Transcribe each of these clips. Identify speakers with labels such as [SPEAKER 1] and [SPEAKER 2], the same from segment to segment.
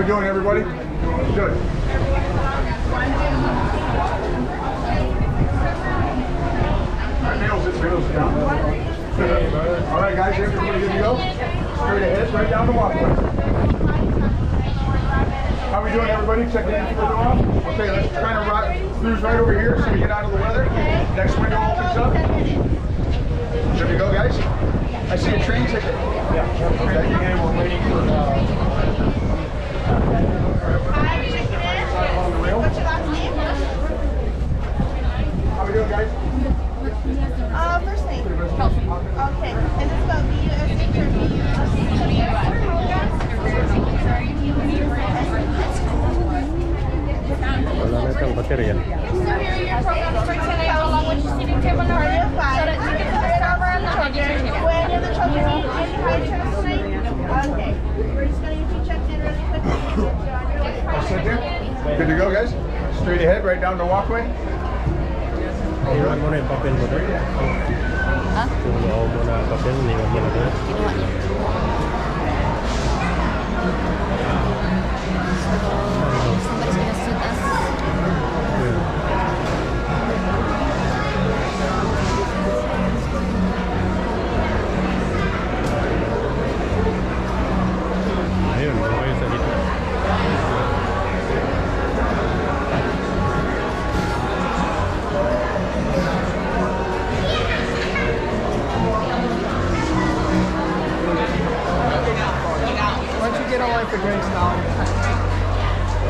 [SPEAKER 1] we doing, everybody? Good. All right, guys, everybody good to go? Straight ahead, right down the walkway. How we doing, everybody? Check the entry window off. Okay, let's try to cruise right over here so we get out of the weather. Next window opens up. There we go, guys. I see a train ticket. Yeah. Okay. Again, we're waiting for.
[SPEAKER 2] What's your last name?
[SPEAKER 1] How we doing, guys?
[SPEAKER 2] First name. Okay. Is it spelled B-U-S-H or
[SPEAKER 3] Wala na itong baterya.
[SPEAKER 2] So here are your programs for tonight, along with your seating table number 5. So that you can start over on the children. When the children need any high chairs tonight? Okay. We're just going to get you checked in really quickly.
[SPEAKER 1] All set there? Good to go, guys? Straight ahead, right down the walkway.
[SPEAKER 3] Iwan mo na yung papel mo doon.
[SPEAKER 4] Ha?
[SPEAKER 3] Yung Luau mo na papel, iwan mo na doon.
[SPEAKER 4] Kinuha niya. Somebody's gonna suit us.
[SPEAKER 3] Ayun, okay sa dito.
[SPEAKER 1] Why don't you get online for drinks now?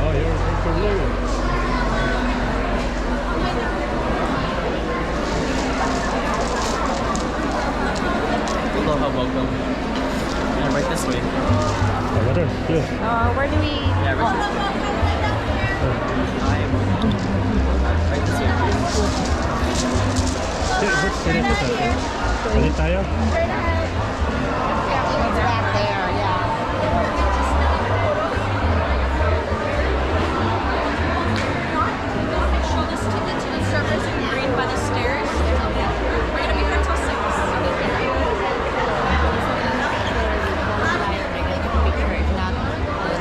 [SPEAKER 3] Oh, you're for blue.
[SPEAKER 5] Hello, how welcome. Yeah, right this way.
[SPEAKER 3] Better, yeah.
[SPEAKER 4] Where do we...
[SPEAKER 5] Yeah, right this way. Right this way, please.
[SPEAKER 3] Sinito sa atin. Palit tayo?
[SPEAKER 4] It's back there, yeah.
[SPEAKER 6] Show this to the servers in green by the stairs. We're gonna be here till 6.
[SPEAKER 4] Picture, if not,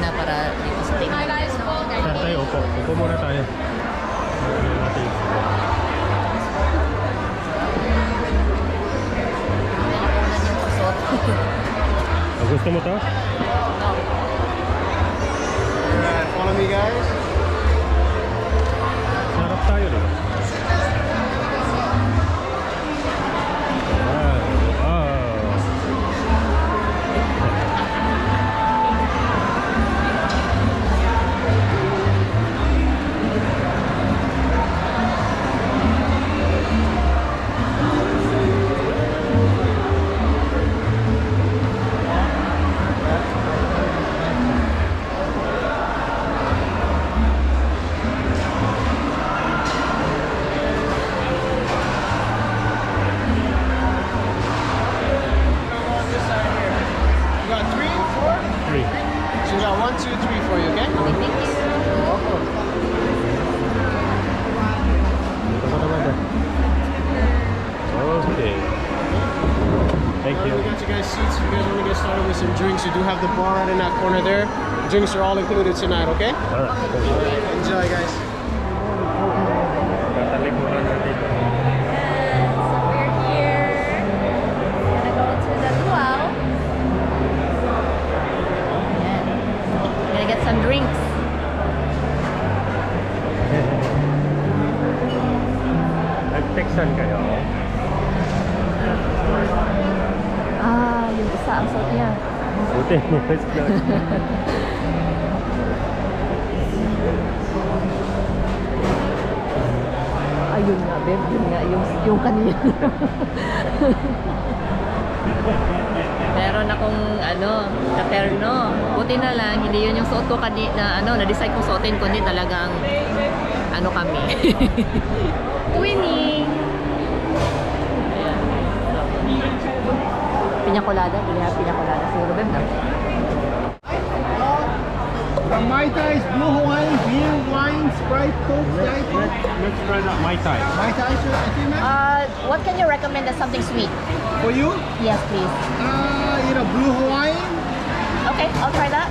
[SPEAKER 4] na para dito sa table.
[SPEAKER 6] Hi guys, well,
[SPEAKER 3] Saan tayo? Upo. Upo muna tayo. Ano natin?
[SPEAKER 4] Nakakunan yung pasot.
[SPEAKER 3] Gusto mo to?
[SPEAKER 1] Alright, follow me, guys.
[SPEAKER 3] Sarap tayo din.
[SPEAKER 7] some drinks. You do have the bar right in that corner there. Drinks are all included tonight, okay?
[SPEAKER 3] Alright.
[SPEAKER 7] Enjoy, guys.
[SPEAKER 3] Tatalikuran natin.
[SPEAKER 4] So we're here. Gonna go to the Luau. Ayan. Gonna get some drinks.
[SPEAKER 3] Nag-textan kayo?
[SPEAKER 4] Ah, yung isa ang suot niya.
[SPEAKER 3] Buti.
[SPEAKER 4] Ayun nga, babe. Yun nga, yung kanina. Meron akong, katerno. Buti na lang, hindi yun yung suot ko kanina, na-decide kong suotin, kundi talagang, kami. Twinning! Ayan. Piña colada, bili ha, piña colada. Siguro, babe, na?
[SPEAKER 7] Mai Tais, Blue Hawaiian, beer, wine, Sprite, Coke, Diet Coke.
[SPEAKER 3] Let's try that Mai Tai.
[SPEAKER 7] Mai Tai, sir, I think, ma'am.
[SPEAKER 4] What can you recommend as something sweet?
[SPEAKER 7] For you,
[SPEAKER 4] Yes, please.
[SPEAKER 7] Blue Hawaiian.
[SPEAKER 4] Okay, I'll try that.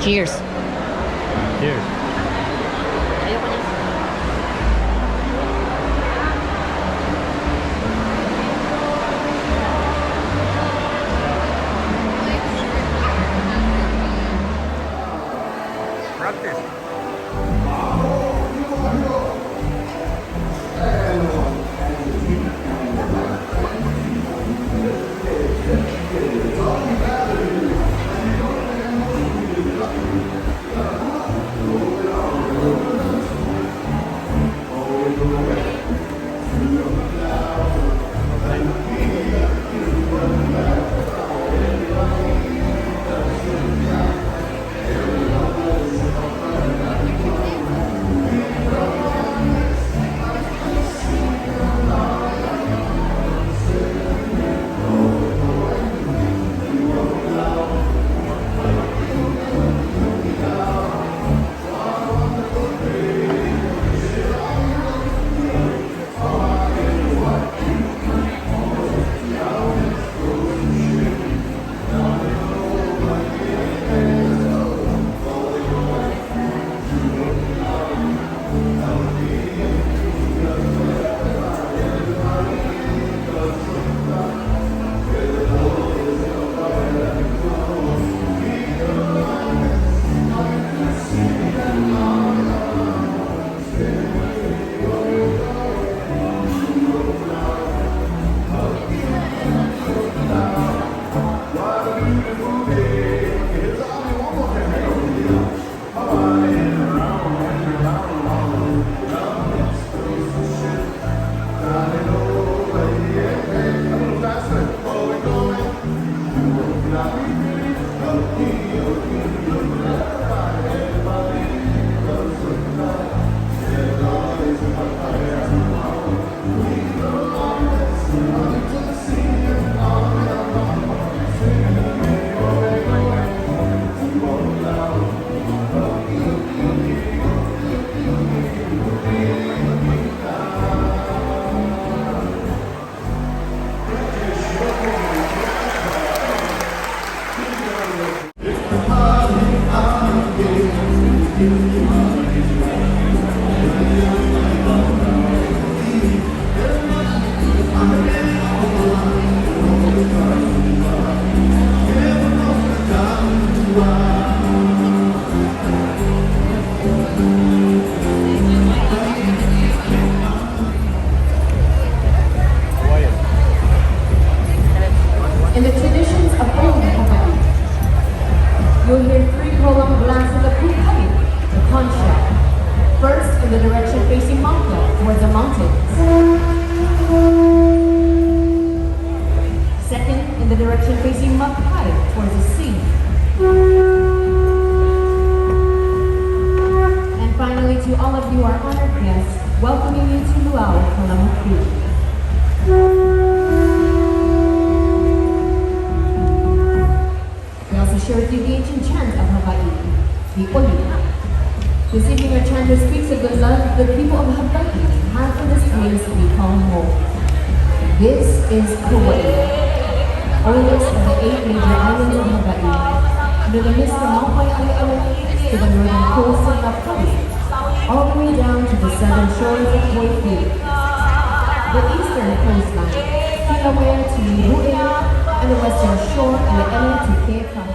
[SPEAKER 4] Cheers.
[SPEAKER 3] Cheers.
[SPEAKER 4] Ayoko niya.
[SPEAKER 8] In the traditions of old Hawaii, you'll hear three prolonged blasts of the puka'i, the conch shell. First, in the direction facing Maka, towards the mountains. Second, in the direction facing Makai, towards the sea. And finally, to all of you, our honored guests, welcoming you to Luau, Kalamaku. Share with you the ancient chant of Hawaii, the Oli. This evening our chanter speaks of the love the people of Hawaii have for this place we call home. This is Kauai, oldest of the 8 major islands of Hawaii, near the mist of Kauai to the northern coast of Luau, all the way down to the southern shores of Kauai, the eastern coastline, Killabyte to Luau, and the western shore and the island to Kauai.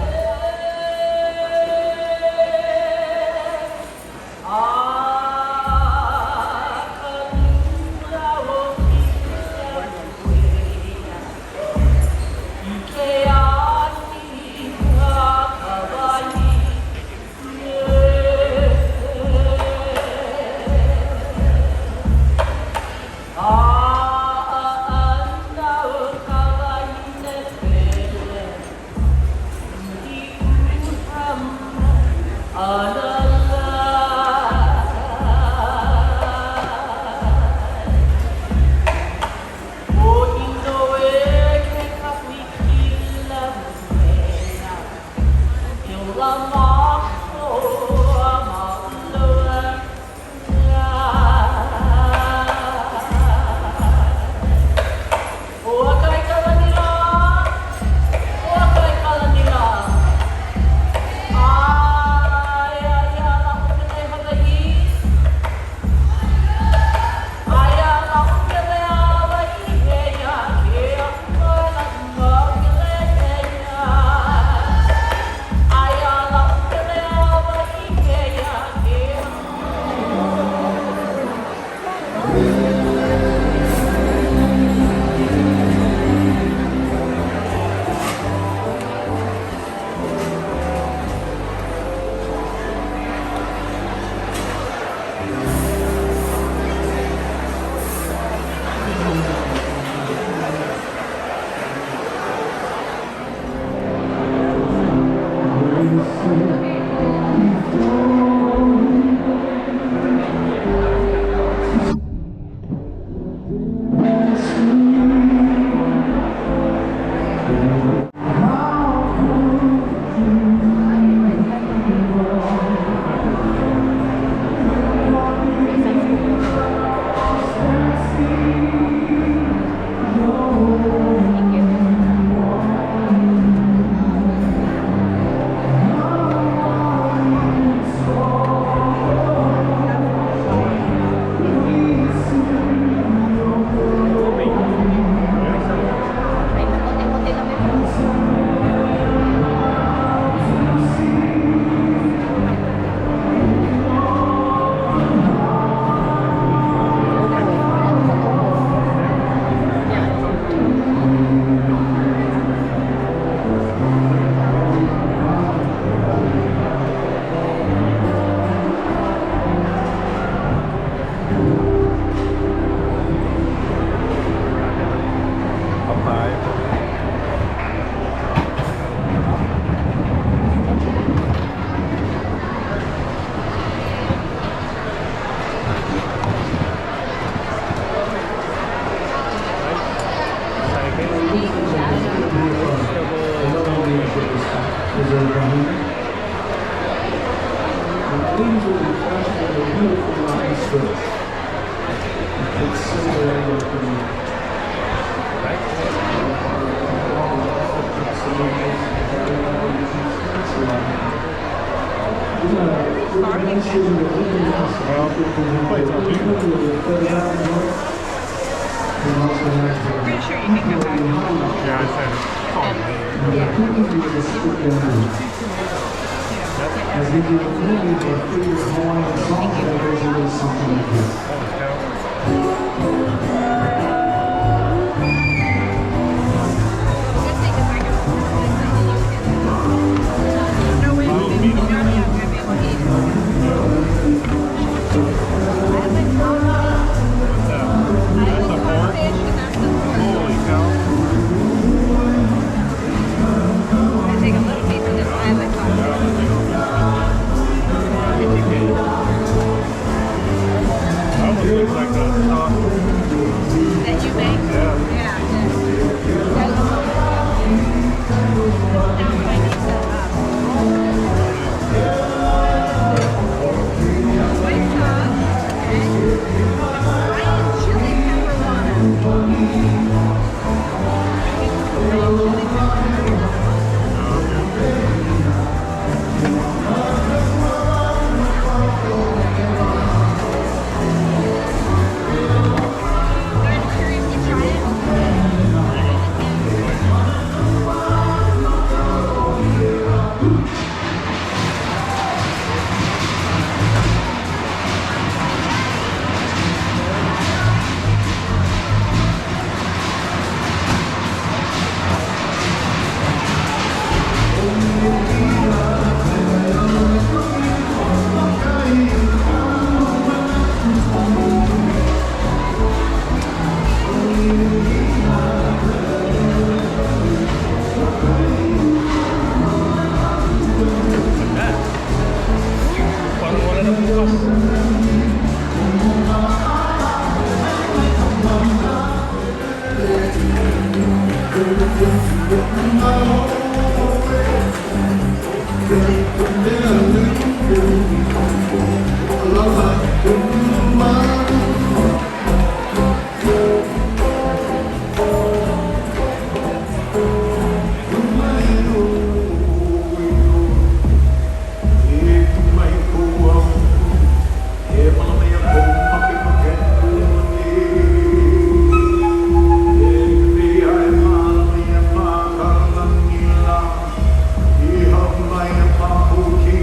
[SPEAKER 9] Okay.